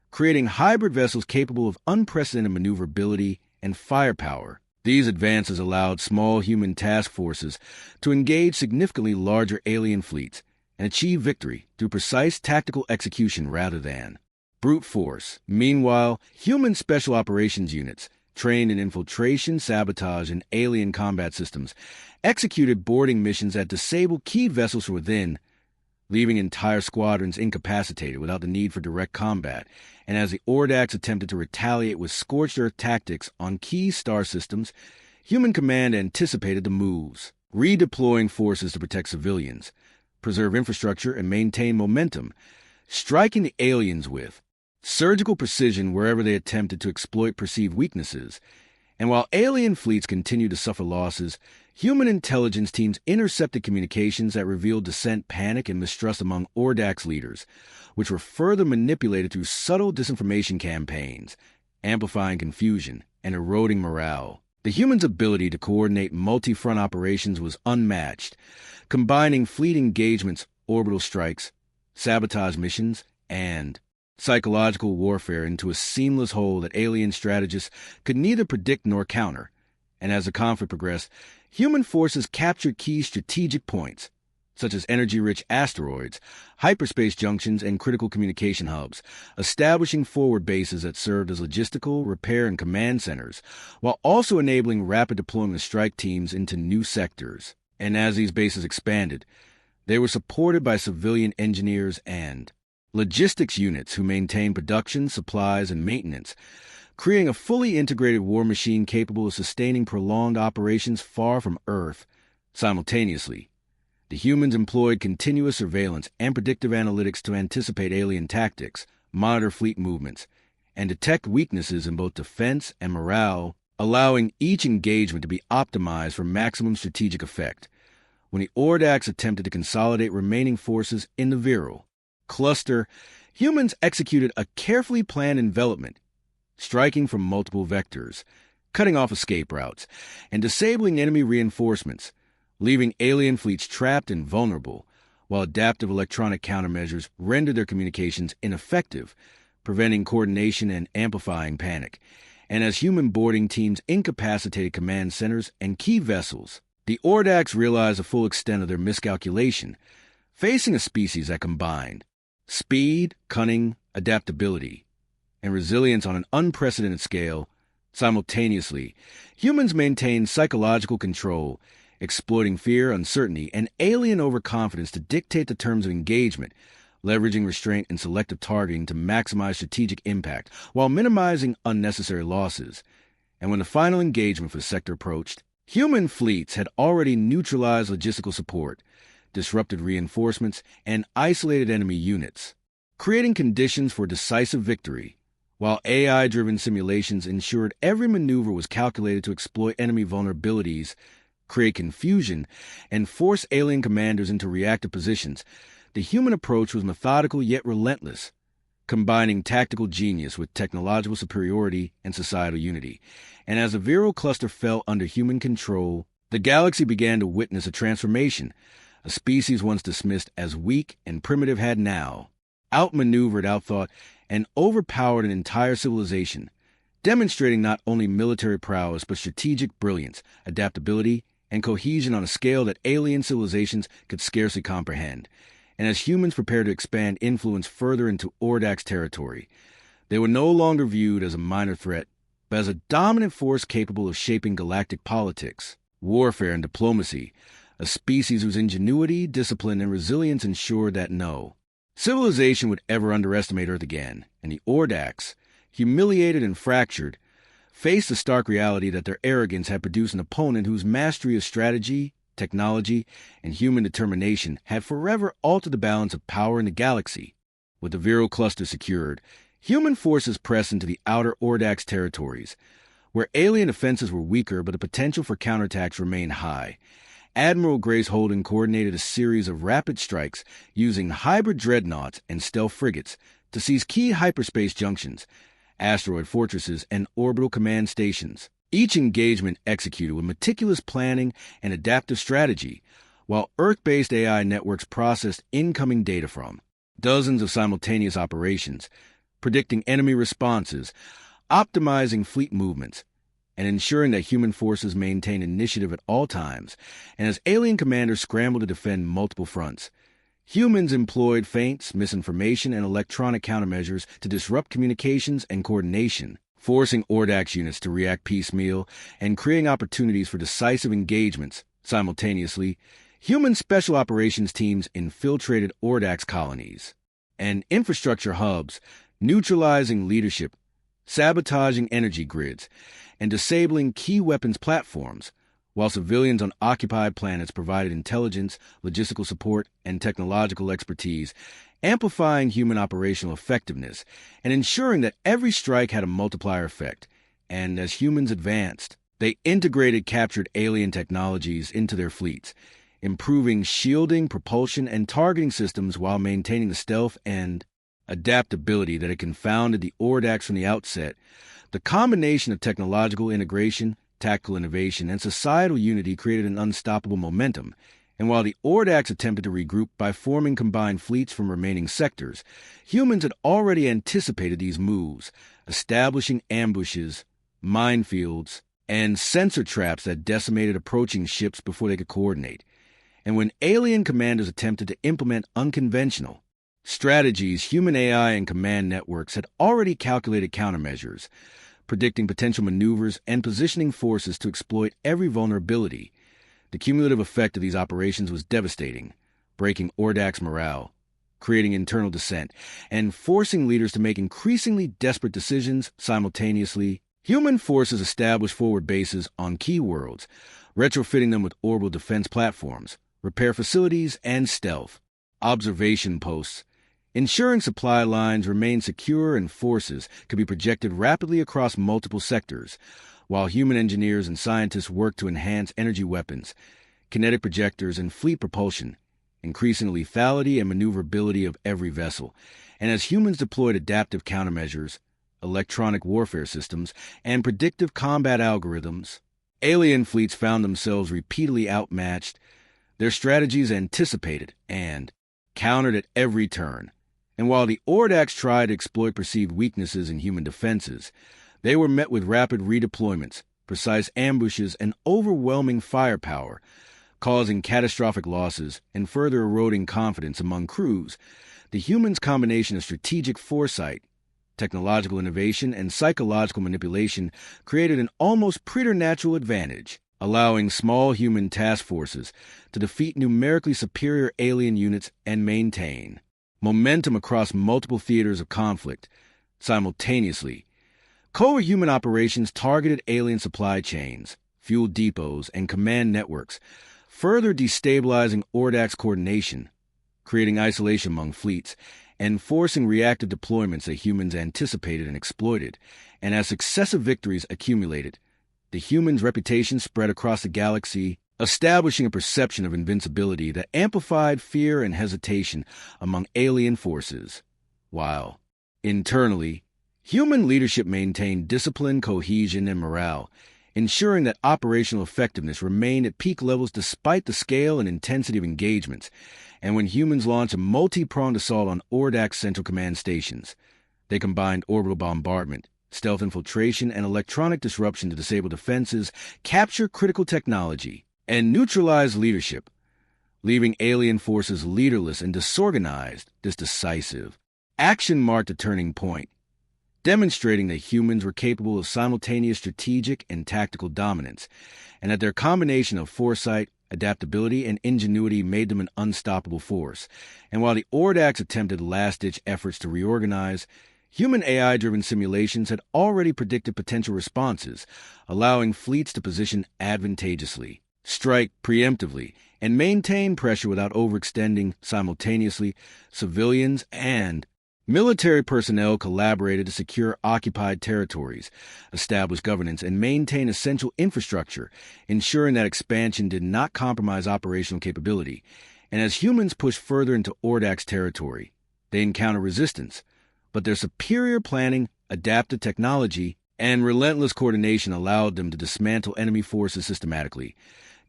A: creating hybrid vessels capable of unprecedented maneuverability and firepower. These advances allowed small human task forces to engage significantly larger alien fleets and achieve victory through precise tactical execution rather than brute force. Meanwhile, human special operations units, trained in infiltration, sabotage, and alien combat systems, executed boarding missions that disabled key vessels from within, leaving entire squadrons incapacitated without the need for direct combat. And as the Ordax attempted to retaliate with scorched earth tactics on key star systems, human command anticipated the moves, redeploying forces to protect civilians, preserve infrastructure, and maintain momentum, striking the aliens with surgical precision wherever they attempted to exploit perceived weaknesses. And while alien fleets continued to suffer losses, human intelligence teams intercepted communications that revealed dissent, panic, and mistrust among Ordax leaders, which were further manipulated through subtle disinformation campaigns, amplifying confusion and eroding morale. The humans' ability to coordinate multi-front operations was unmatched, combining fleet engagements, orbital strikes, sabotage missions, and psychological warfare into a seamless whole that alien strategists could neither predict nor counter. And as the conflict progressed, human forces captured key strategic points, such as energy-rich asteroids, hyperspace junctions, and critical communication hubs, establishing forward bases that served as logistical, repair, and command centers, while also enabling rapid deployment of strike teams into new sectors. And as these bases expanded, they were supported by civilian engineers and logistics units who maintained production, supplies, and maintenance, creating a fully integrated war machine capable of sustaining prolonged operations far from Earth. Simultaneously, the humans employed continuous surveillance and predictive analytics to anticipate alien tactics, monitor fleet movements, and detect weaknesses in both defense and morale, allowing each engagement to be optimized for maximum strategic effect. When the Ordax attempted to consolidate remaining forces in the Viral Cluster, humans executed a carefully planned envelopment, striking from multiple vectors, cutting off escape routes, and disabling enemy reinforcements, leaving alien fleets trapped and vulnerable, while adaptive electronic countermeasures rendered their communications ineffective, preventing coordination and amplifying panic. And as human boarding teams incapacitated command centers and key vessels, the Ordax realized the full extent of their miscalculation, facing a species that combined speed, cunning, adaptability, and resilience on an unprecedented scale. Simultaneously, humans maintained psychological control, exploiting fear, uncertainty, and alien overconfidence to dictate the terms of engagement, leveraging restraint and selective targeting to maximize strategic impact while minimizing unnecessary losses. And when the final engagement for the sector approached, human fleets had already neutralized logistical support, disrupted reinforcements, and isolated enemy units, creating conditions for decisive victory. While AI-driven simulations ensured every maneuver was calculated to exploit enemy vulnerabilities, create confusion, and force alien commanders into reactive positions, the human approach was methodical yet relentless, combining tactical genius with technological superiority and societal unity. And as the viral cluster fell under human control, the galaxy began to witness a transformation. A species once dismissed as weak and primitive had now outmaneuvered, outthought, and overpowered an entire civilization, demonstrating not only military prowess but strategic brilliance, adaptability, and cohesion on a scale that alien civilizations could scarcely comprehend. And as humans prepared to expand influence further into Ordax territory, they were no longer viewed as a minor threat, but as a dominant force capable of shaping galactic politics, warfare, and diplomacy, a species whose ingenuity, discipline, and resilience ensured that no civilization would ever underestimate Earth again. And the Ordax, humiliated and fractured, faced the stark reality that their arrogance had produced an opponent whose mastery of strategy, technology, and human determination had forever altered the balance of power in the galaxy. With the viral cluster secured, human forces pressed into the outer Ordax territories, where alien defenses were weaker but the potential for counterattacks remained high. Admiral Grace Holden coordinated a series of rapid strikes using hybrid dreadnoughts and stealth frigates to seize key hyperspace junctions, asteroid fortresses, and orbital command stations. Each engagement executed with meticulous planning and adaptive strategy, while Earth-based AI networks processed incoming data from dozens of simultaneous operations, predicting enemy responses, optimizing fleet movements, and ensuring that human forces maintain initiative at all times. And as alien commanders scrambled to defend multiple fronts, humans employed feints, misinformation, and electronic countermeasures to disrupt communications and coordination, forcing Ordax units to react piecemeal and creating opportunities for decisive engagements. Simultaneously, human special operations teams infiltrated Ordax colonies and infrastructure hubs, neutralizing leadership, sabotaging energy grids, and disabling key weapons platforms, while civilians on occupied planets provided intelligence, logistical support, and technological expertise, amplifying human operational effectiveness and ensuring that every strike had a multiplier effect. And as humans advanced, they integrated captured alien technologies into their fleets, improving shielding, propulsion, and targeting systems while maintaining the stealth and adaptability that had confounded the Ordax from the outset. The combination of technological integration, tactical innovation, and societal unity created an unstoppable momentum. And while the Ordax attempted to regroup by forming combined fleets from remaining sectors, humans had already anticipated these moves, establishing ambushes, minefields, and sensor traps that decimated approaching ships before they could coordinate. And when alien commanders attempted to implement unconventional strategies, human AI and command networks had already calculated countermeasures, predicting potential maneuvers and positioning forces to exploit every vulnerability. The cumulative effect of these operations was devastating, breaking Ordax morale, creating internal dissent, and forcing leaders to make increasingly desperate decisions simultaneously. Human forces established forward bases on key worlds, retrofitting them with orbital defense platforms, repair facilities, and stealth observation posts, ensuring supply lines remained secure and forces could be projected rapidly across multiple sectors, while human engineers and scientists worked to enhance energy weapons, kinetic projectors, and fleet propulsion, increasing the lethality and maneuverability of every vessel. And as humans deployed adaptive countermeasures, electronic warfare systems, and predictive combat algorithms, Alien fleets found themselves repeatedly outmatched, their strategies anticipated and countered at every turn. And while the Ordax tried to exploit perceived weaknesses in human defenses, they were met with rapid redeployments, precise ambushes, and overwhelming firepower, causing catastrophic losses and further eroding confidence among crews. The humans' combination of strategic foresight, technological innovation, and psychological manipulation created an almost preternatural advantage, allowing small human task forces to defeat numerically superior alien units and maintain momentum across multiple theaters of conflict simultaneously. Covert human operations targeted alien supply chains, fuel depots, and command networks, further destabilizing Ordax coordination, creating isolation among fleets, and forcing reactive deployments that humans anticipated and exploited. And as successive victories accumulated, the humans' reputation spread across the galaxy, establishing a perception of invincibility that amplified fear and hesitation among alien forces. While, internally, human leadership maintained discipline, cohesion, and morale, ensuring that operational effectiveness remained at peak levels despite the scale and intensity of engagements. And when humans launched a multi-pronged assault on Ordax Central Command stations, they combined orbital bombardment, stealth infiltration, and electronic disruption to disable defenses, capture critical technology, and neutralize leadership, leaving alien forces leaderless and disorganized. This decisive action marked a turning point, demonstrating that humans were capable of simultaneous strategic and tactical dominance, and that their combination of foresight, adaptability, and ingenuity made them an unstoppable force. And while the Ordax attempted last-ditch efforts to reorganize, human AI-driven simulations had already predicted potential responses, allowing fleets to position advantageously, strike preemptively, and maintain pressure without overextending. Simultaneously, civilians and military personnel collaborated to secure occupied territories, establish governance, and maintain essential infrastructure, ensuring that expansion did not compromise operational capability. And as humans pushed further into Ordax territory, they encountered resistance, but their superior planning, adaptive technology, and relentless coordination allowed them to dismantle enemy forces systematically,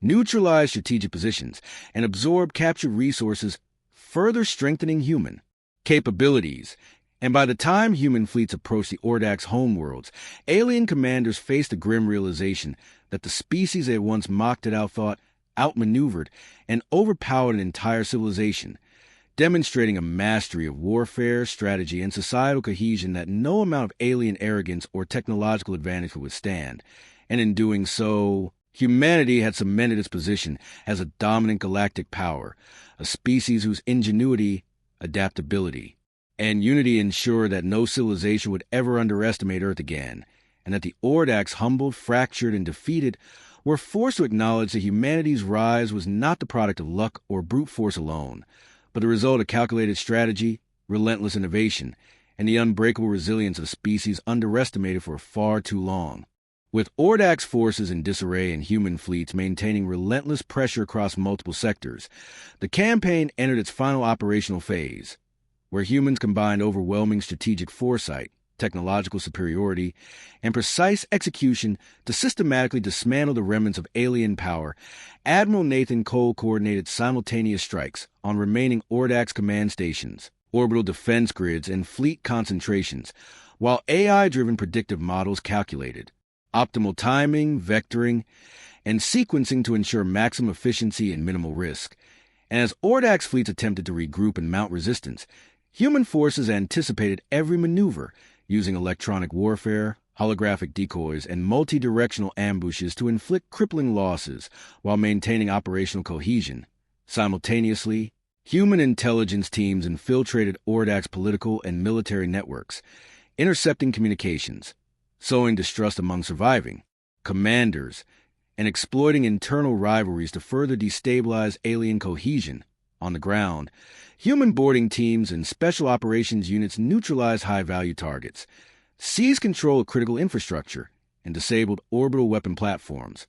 A: neutralize strategic positions, and absorb captured resources, further strengthening human capabilities. And by the time human fleets approached the Ordax homeworlds, alien commanders faced the grim realization that the species they had once mocked and outthought, outmaneuvered, and overpowered an entire civilization, demonstrating a mastery of warfare, strategy, and societal cohesion that no amount of alien arrogance or technological advantage would withstand. And in doing so, humanity had cemented its position as a dominant galactic power, a species whose ingenuity, adaptability, and unity ensured that no civilization would ever underestimate Earth again, and that the Ordax, humbled, fractured, and defeated, were forced to acknowledge that humanity's rise was not the product of luck or brute force alone, but the result of calculated strategy, relentless innovation, and the unbreakable resilience of a species underestimated for far too long. With Ordax forces in disarray and human fleets maintaining relentless pressure across multiple sectors, the campaign entered its final operational phase, where humans combined overwhelming strategic foresight, technological superiority, and precise execution to systematically dismantle the remnants of alien power. Admiral Nathan Cole coordinated simultaneous strikes on remaining Ordax command stations, orbital defense grids, and fleet concentrations, while AI-driven predictive models calculated optimal timing, vectoring, and sequencing to ensure maximum efficiency and minimal risk. And as Ordax fleets attempted to regroup and mount resistance, human forces anticipated every maneuver, using electronic warfare, holographic decoys, and multi-directional ambushes to inflict crippling losses while maintaining operational cohesion. Simultaneously, human intelligence teams infiltrated Ordax political and military networks, intercepting communications, sowing distrust among surviving commanders, and exploiting internal rivalries to further destabilize alien cohesion. On the ground, human boarding teams and special operations units neutralized high-value targets, seized control of critical infrastructure, and disabled orbital weapon platforms,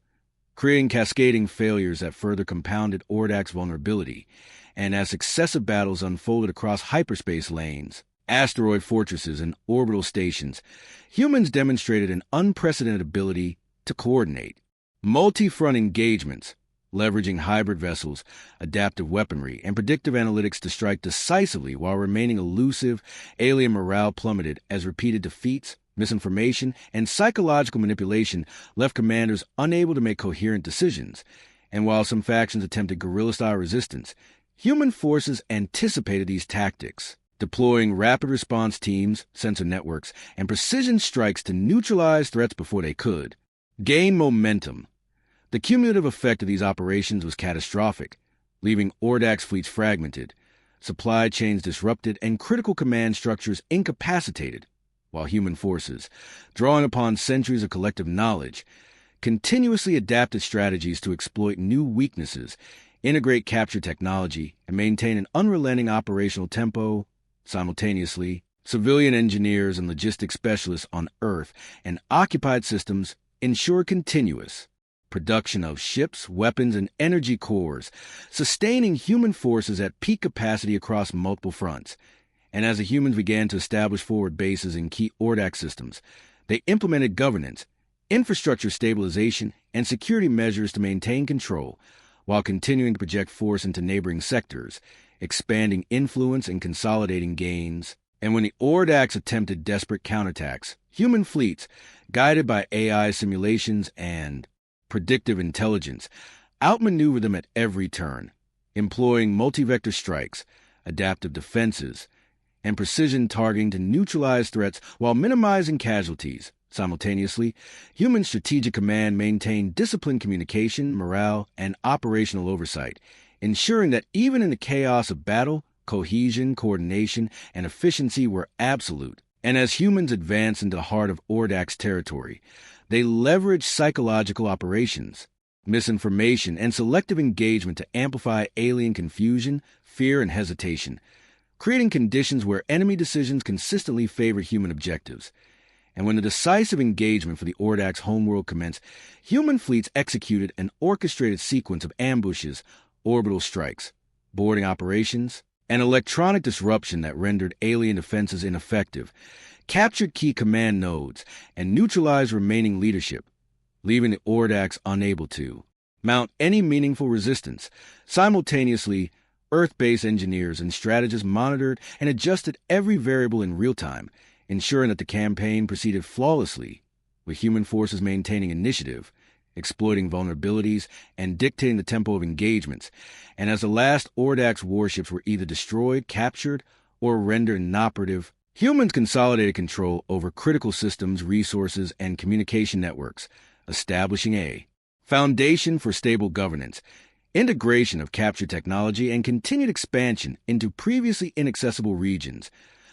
A: creating cascading failures that further compounded Ordax vulnerability. And as successive battles unfolded across hyperspace lanes, asteroid fortresses, and orbital stations, humans demonstrated an unprecedented ability to coordinate, Multi-front engagements, leveraging hybrid vessels, adaptive weaponry, and predictive analytics to strike decisively while remaining elusive. Alien morale plummeted as repeated defeats, misinformation, and psychological manipulation left commanders unable to make coherent decisions. And while some factions attempted guerrilla-style resistance, human forces anticipated these tactics, deploying rapid response teams, sensor networks, and precision strikes to neutralize threats before they could gain momentum. The cumulative effect of these operations was catastrophic, leaving Ordax fleets fragmented, supply chains disrupted, and critical command structures incapacitated, while human forces, drawing upon centuries of collective knowledge, continuously adapted strategies to exploit new weaknesses, integrate capture technology, and maintain an unrelenting operational tempo. Simultaneously, civilian engineers and logistics specialists on Earth and occupied systems ensure continuous production of ships, weapons, and energy cores, sustaining human forces at peak capacity across multiple fronts. And as the humans began to establish forward bases in key Ordax systems, they implemented governance, infrastructure stabilization, and security measures to maintain control, while continuing to project force into neighboring sectors, expanding influence and consolidating gains. And when the Ordax attempted desperate counterattacks, human fleets, guided by AI simulations and predictive intelligence, outmaneuvered them at every turn, employing multi-vector strikes, adaptive defenses, and precision targeting to neutralize threats while minimizing casualties. Simultaneously, human strategic command maintained disciplined communication, morale, and operational oversight, ensuring that even in the chaos of battle, cohesion, coordination, and efficiency were absolute. And as humans advanced into the heart of Ordax territory, they leveraged psychological operations, misinformation, and selective engagement to amplify alien confusion, fear, and hesitation, creating conditions where enemy decisions consistently favored human objectives. And when the decisive engagement for the Ordax homeworld commenced, human fleets executed an orchestrated sequence of ambushes, orbital strikes, boarding operations, and electronic disruption that rendered alien defenses ineffective, captured key command nodes, and neutralized remaining leadership, leaving the Ordax unable to mount any meaningful resistance. Simultaneously, Earth-based engineers and strategists monitored and adjusted every variable in real time, ensuring that the campaign proceeded flawlessly, with human forces maintaining initiative, exploiting vulnerabilities, and dictating the tempo of engagements. And as the last Ordax warships were either destroyed, captured, or rendered inoperative, humans consolidated control over critical systems, resources, and communication networks, establishing a foundation for stable governance, integration of captured technology, and continued expansion into previously inaccessible regions.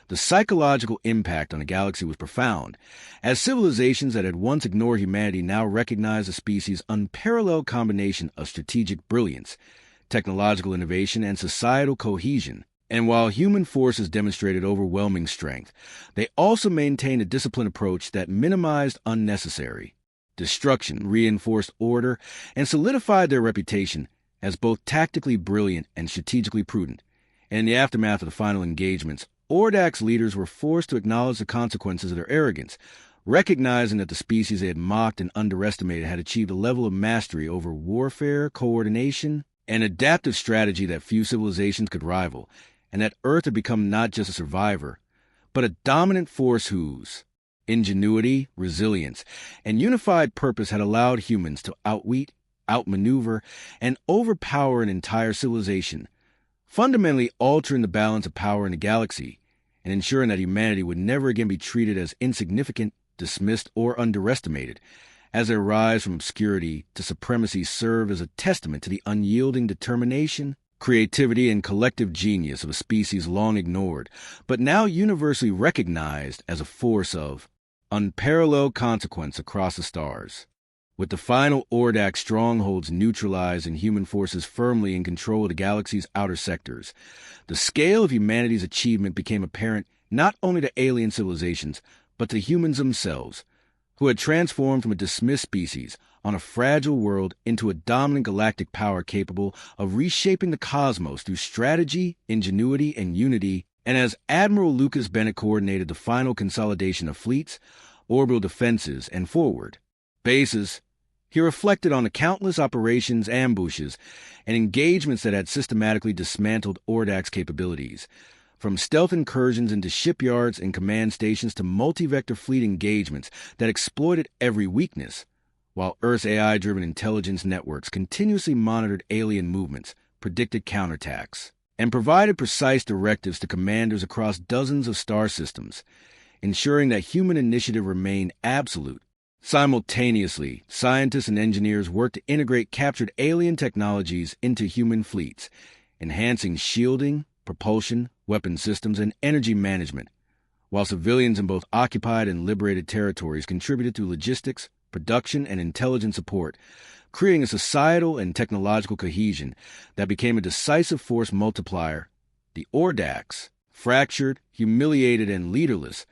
A: The psychological impact on the galaxy was profound, as civilizations that had once ignored humanity now recognized the species' unparalleled combination of strategic brilliance, technological innovation, and societal cohesion. And while human forces demonstrated overwhelming strength, they also maintained a disciplined approach that minimized unnecessary destruction, reinforced order, and solidified their reputation as both tactically brilliant and strategically prudent. And in the aftermath of the final engagements, Ordax leaders were forced to acknowledge the consequences of their arrogance, recognizing that the species they had mocked and underestimated had achieved a level of mastery over warfare, coordination, and adaptive strategy that few civilizations could rival, and that Earth had become not just a survivor, but a dominant force whose ingenuity, resilience, and unified purpose had allowed humans to outwit, outmaneuver, and overpower an entire civilization, fundamentally altering the balance of power in the galaxy and ensuring that humanity would never again be treated as insignificant, dismissed, or underestimated, as their rise from obscurity to supremacy served as a testament to the unyielding determination, creativity, and collective genius of a species long ignored, but now universally recognized as a force of unparalleled consequence across the stars. With the final Ordax strongholds neutralized and human forces firmly in control of the galaxy's outer sectors, the scale of humanity's achievement became apparent not only to alien civilizations, but to humans themselves, who had transformed from a dismissed species on a fragile world into a dominant galactic power capable of reshaping the cosmos through strategy, ingenuity, and unity. And as Admiral Lucas Bennett coordinated the final consolidation of fleets, orbital defenses, and forward bases, He reflected on the countless operations, ambushes, and engagements that had systematically dismantled Ordax capabilities, from stealth incursions into shipyards and command stations to multi-vector fleet engagements that exploited every weakness, while Earth's AI-driven intelligence networks continuously monitored alien movements, predicted counterattacks, and provided precise directives to commanders across dozens of star systems, ensuring that human initiative remained absolute. Simultaneously, scientists and engineers worked to integrate captured alien technologies into human fleets, enhancing shielding, propulsion, weapon systems, and energy management, while civilians in both occupied and liberated territories contributed to logistics, production, and intelligence support, creating a societal and technological cohesion that became a decisive force multiplier. The Ordax, fractured, humiliated, and leaderless,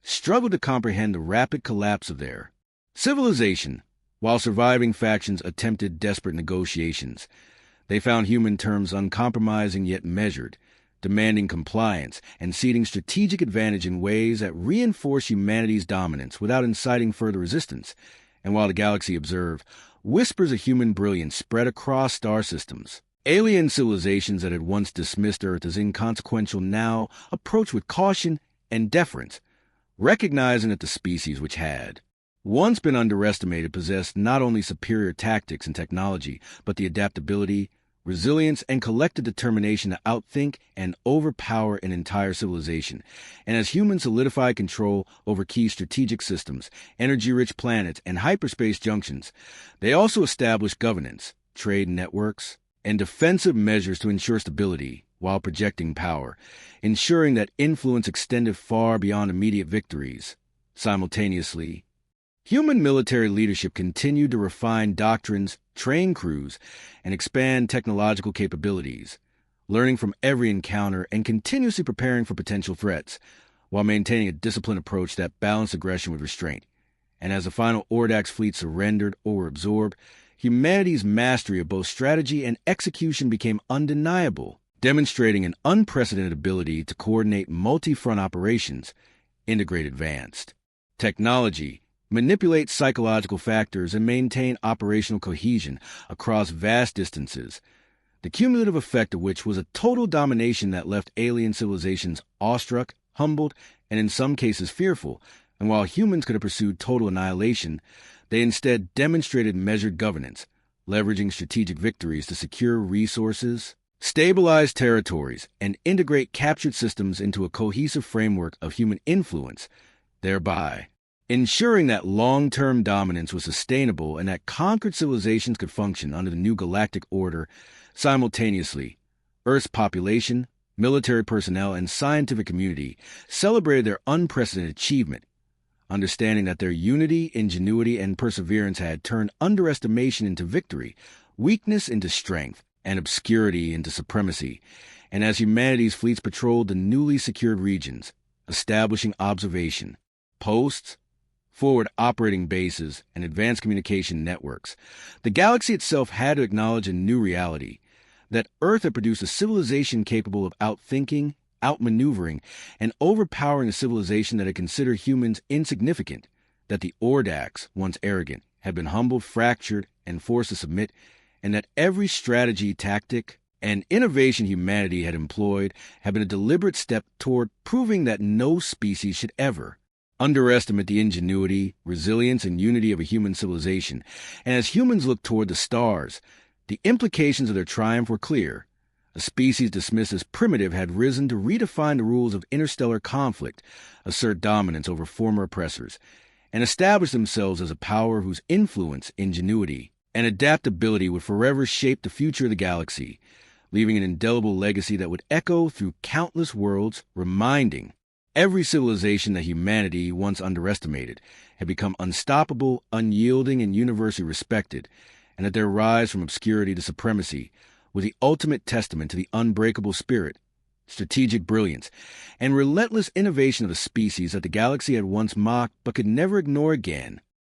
A: struggled to comprehend the rapid collapse of their civilization. While surviving factions attempted desperate negotiations, they found human terms uncompromising yet measured, demanding compliance and ceding strategic advantage in ways that reinforce humanity's dominance without inciting further resistance. And while the galaxy observed, whispers of human brilliance spread across star systems. Alien civilizations that had once dismissed Earth as inconsequential now approached with caution and deference, recognizing that the species which had once been underestimated possessed not only superior tactics and technology, but the adaptability, resilience, and collective determination to outthink and overpower an entire civilization. And as humans solidified control over key strategic systems, energy-rich planets, and hyperspace junctions, they also established governance, trade networks, and defensive measures to ensure stability while projecting power, ensuring that influence extended far beyond immediate victories. Simultaneously, human military leadership continued to refine doctrines, train crews, and expand technological capabilities, learning from every encounter and continuously preparing for potential threats, while maintaining a disciplined approach that balanced aggression with restraint. And as the final Ordax fleet surrendered or were absorbed, humanity's mastery of both strategy and execution became undeniable, demonstrating an unprecedented ability to coordinate multi-front operations, integrate advanced technology, manipulate psychological factors, and maintain operational cohesion across vast distances, the cumulative effect of which was a total domination that left alien civilizations awestruck, humbled, and in some cases fearful. And while humans could have pursued total annihilation, they instead demonstrated measured governance, leveraging strategic victories to secure resources, stabilize territories, and integrate captured systems into a cohesive framework of human influence, thereby ensuring that long-term dominance was sustainable and that conquered civilizations could function under the new galactic order. Simultaneously, Earth's population, military personnel, and scientific community celebrated their unprecedented achievement, understanding that their unity, ingenuity, and perseverance had turned underestimation into victory, weakness into strength, and obscurity into supremacy. And as humanity's fleets patrolled the newly secured regions, establishing observation posts, forward operating bases, and advanced communication networks, the galaxy itself had to acknowledge a new reality, that Earth had produced a civilization capable of outthinking, outmaneuvering, and overpowering a civilization that had considered humans insignificant, that the Ordax, once arrogant, had been humbled, fractured, and forced to submit, and that every strategy, tactic, and innovation humanity had employed had been a deliberate step toward proving that no species should ever underestimate the ingenuity, resilience, and unity of a human civilization. And as humans looked toward the stars, the implications of their triumph were clear. A species dismissed as primitive had risen to redefine the rules of interstellar conflict, assert dominance over former oppressors, and establish themselves as a power whose influence, ingenuity, and adaptability would forever shape the future of the galaxy, leaving an indelible legacy that would echo through countless worlds, reminding every civilization that humanity, once underestimated, had become unstoppable, unyielding, and universally respected, and that their rise from obscurity to supremacy was the ultimate testament to the unbreakable spirit, strategic brilliance, and relentless innovation of a species that the galaxy had once mocked but could never ignore again.